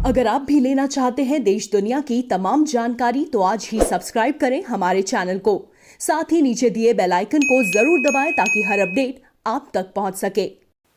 अगर आप भी लेना चाहते हैं देश दुनिया की तमाम जानकारी तो आज ही सब्सक्राइब करें हमारे चैनल को। साथ ही नीचे दिए बेल आइकन को जरूर दबाएं ताकि हर अपडेट आप तक पहुंच सके।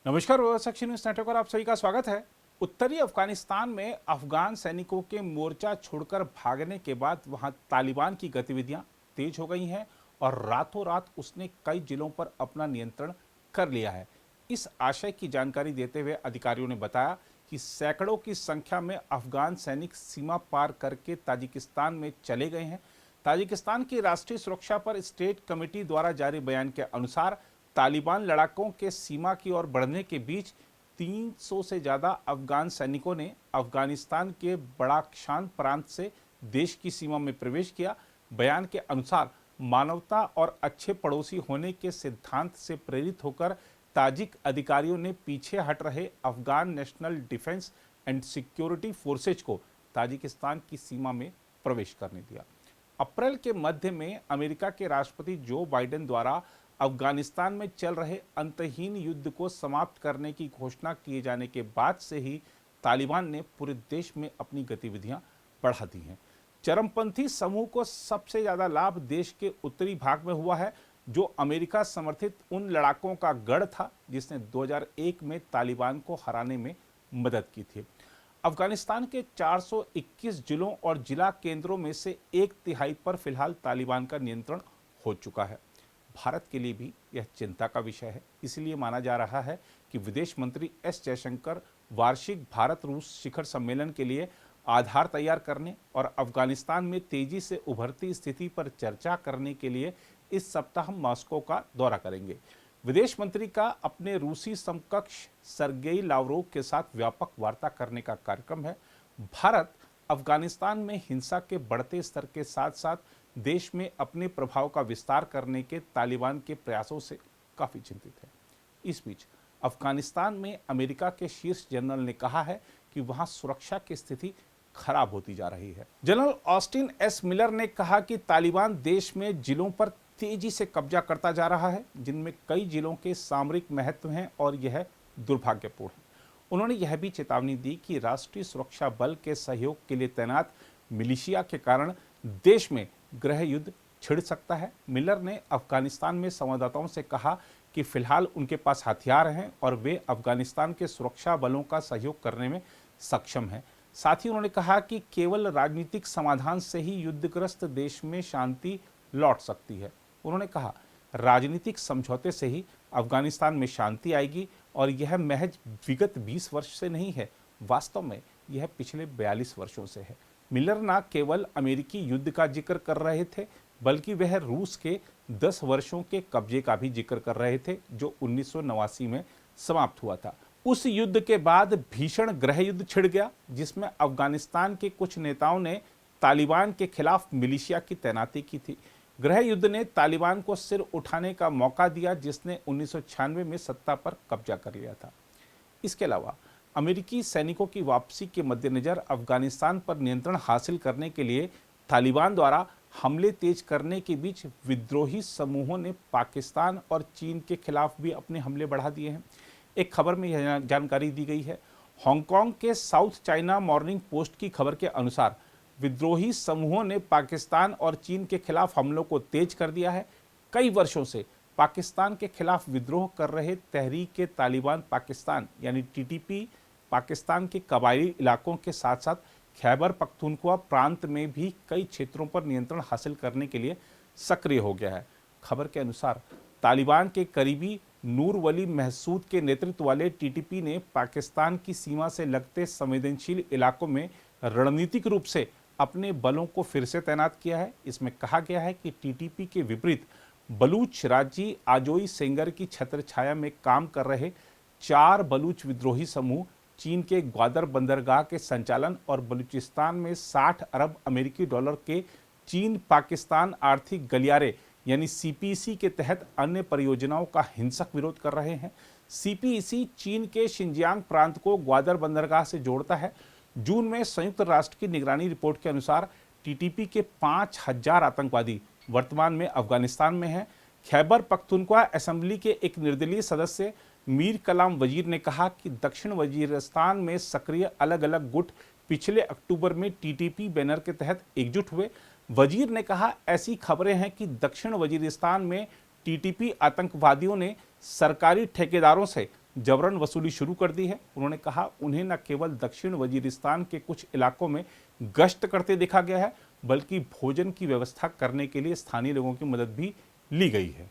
नमस्कार, सेक्शन न्यूज नेटवर्क पर आप सभी का स्वागत है। उत्तरी अफगानिस्तान में अफगान सैनिकों के मोर्चा छोड़कर भागने के बाद वहां तालिबान की गतिविधियां तेज हो गई हैं और रातों रात उसने कई जिलों पर अपना नियंत्रण कर लिया है। इस आशय की जानकारी देते हुए अधिकारियों ने बताया कि सैकड़ों की संख्या में अफगान सैनिक सीमा पार करके ताजिकिस्तान में चले गए हैं। ताजिकिस्तान की राष्ट्रीय सुरक्षा पर स्टेट कमेटी द्वारा जारी बयान के अनुसार तालिबान लड़ाकों के सीमा की ओर बढ़ने के बीच 300 से ज़्यादा अफगान सैनिकों ने अफगानिस्तान के बड़ाक्षान प्रांत से देश की सीमा में प्रवेश किया। बयान के अनुसार मानवता और अच्छे पड़ोसी होने के सिद्धांत से प्रेरित होकर ताजिक अधिकारियों ने पीछे हट रहे Afghan national defence and security forces को ताजिकिस्तान की सीमा में प्रवेश करने दिया। अप्रैल के मध्य में अमेरिका के राष्ट्रपति जो बाइडेन द्वारा अफगानिस्तान में चल रहे अंतहीन युद्ध को समाप्त करने की घोषणा किए जाने के बाद से ही तालिबान ने पूरे देश में अपनी गतिविधियां बढ़ा दी हैं। चरमपंथी समूह को सबसे ज़्यादा लाभ देश के उत्तरी भाग में हुआ है, जो अमेरिका समर्थित उन लड़ाकों का गढ़ था जिसने 2001 में तालिबान को हराने में मदद की थी। अफगानिस्तान के 421 जिलों और जिला केंद्रों में से 1/3 पर फिलहाल तालिबान का नियंत्रण हो चुका है। भारत के लिए भी यह चिंता का विषय है। इसलिए माना जा रहा है कि विदेश मंत्री एस जयशंकर वार्षिक भारत रूस शिखर सम्मेलन के लिए आधार तैयार करने और अफगानिस्तान में तेजी से उभरती स्थिति पर चर्चा करने के लिए इस सप्ताह मॉस्को का दौरा करेंगे। विदेश मंत्री का अपने रूसी समकक्ष सर्गेई लावरोव के साथ व्यापक वार्ता करने का कार्यक्रम है। भारत अफगानिस्तान में हिंसा के बढ़ते स्तर के साथ साथ देश में अपने प्रभाव का विस्तार करने के तालिबान के प्रयासों से काफ़ी चिंतित है। इस बीच अफगानिस्तान में अमेरिका के शीर्ष जनरल ने कहा है कि वहां सुरक्षा की स्थिति खराब होती जा रही है। जनरल ऑस्टिन एस मिलर ने कहा कि तालिबान देश में जिलों पर तेजी से कब्जा करता जा रहा है, जिनमें कई जिलों के सामरिक महत्व हैं और यह दुर्भाग्यपूर्ण है। उन्होंने यह भी चेतावनी दी कि राष्ट्रीय सुरक्षा बल के सहयोग के लिए तैनात मिलिशिया के कारण देश में गृह युद्ध छिड़ सकता है। मिलर ने अफगानिस्तान में संवाददाताओं से कहा कि फिलहाल उनके पास हथियार हैं और वे अफगानिस्तान के सुरक्षा बलों का सहयोग करने में सक्षम हैं। साथ ही उन्होंने कहा कि केवल राजनीतिक समाधान से ही युद्धग्रस्त देश में शांति लौट सकती है। उन्होंने कहा, राजनीतिक समझौते से ही अफगानिस्तान में शांति आएगी और यह महज विगत 20 वर्ष से नहीं है, वास्तव में यह पिछले 42 वर्षों से है। मिलर न केवल अमेरिकी युद्ध का जिक्र कर रहे थे, बल्कि वह रूस के 10 वर्षों के कब्जे का भी जिक्र कर रहे थे, जो 1989 में समाप्त हुआ था। उस युद्ध के बाद भीषण गृह युद्ध छिड़ गया, जिसमें अफगानिस्तान के कुछ नेताओं ने तालिबान के खिलाफ मिलिशिया की तैनाती की थी। गृह युद्ध ने तालिबान को सिर उठाने का मौका दिया, जिसने 1996 में सत्ता पर कब्जा कर लिया था। इसके अलावा अमेरिकी सैनिकों की वापसी के मद्देनज़र अफगानिस्तान पर नियंत्रण हासिल करने के लिए तालिबान द्वारा हमले तेज करने के बीच विद्रोही समूहों ने पाकिस्तान और चीन के खिलाफ भी अपने हमले बढ़ा दिए हैं। एक खबर में यह जानकारी दी गई है। हांगकांग के साउथ चाइना मॉर्निंग पोस्ट की खबर के अनुसार विद्रोही समूहों ने पाकिस्तान और चीन के खिलाफ हमलों को तेज कर दिया है। कई वर्षों से पाकिस्तान के खिलाफ विद्रोह कर रहे तहरीक तालिबान पाकिस्तान यानी टीटीपी पाकिस्तान के कबायली इलाकों के साथ साथ खैबर पख्तूनख्वा प्रांत में भी कई क्षेत्रों पर नियंत्रण हासिल करने के लिए सक्रिय हो गया है। खबर के अनुसार तालिबान के करीबी नूर वली महसूद के नेतृत्व वाले टीटीपी ने पाकिस्तान की सीमा से लगते संवेदनशील इलाकों में रणनीतिक रूप से अपने बलों को फिर से तैनात किया है। इसमें कहा गया है कि टीटीपी के विपरीत बलूच राज्य आजोई सेंगर की छत्रछाया में काम कर रहे 4 बलूच विद्रोही समूह चीन के ग्वादर बंदरगाह के संचालन और बलूचिस्तान में 60 अरब अमेरिकी डॉलर के चीन पाकिस्तान आर्थिक गलियारे यानी सीपीईसी के तहत अन्य परियोजनाओं का हिंसक विरोध कर रहे हैं। सीपीईसी चीन के शिनजियांग प्रांत को ग्वादर बंदरगाह से जोड़ता है। जून में संयुक्त राष्ट्र की निगरानी रिपोर्ट के अनुसार टीटीपी के 5000 आतंकवादी वर्तमान में अफगानिस्तान में हैं। खैबर पख्तूनख्वा असेंबली के एक निर्दलीय सदस्य मीर कलाम वजीर ने कहा कि दक्षिण वजीरिस्तान में सक्रिय अलग अलग गुट पिछले अक्टूबर में टीटीपी बैनर के तहत एकजुट हुए। वजीर ने कहा, ऐसी खबरें हैं कि दक्षिण वजीरिस्तान में टीटीपी आतंकवादियों ने सरकारी ठेकेदारों से जबरन वसूली शुरू कर दी है। उन्होंने कहा, उन्हें न केवल दक्षिण वजीरिस्तान के कुछ इलाकों में गश्त करते देखा गया है, बल्कि भोजन की व्यवस्था करने के लिए स्थानीय लोगों की मदद भी ली गई है।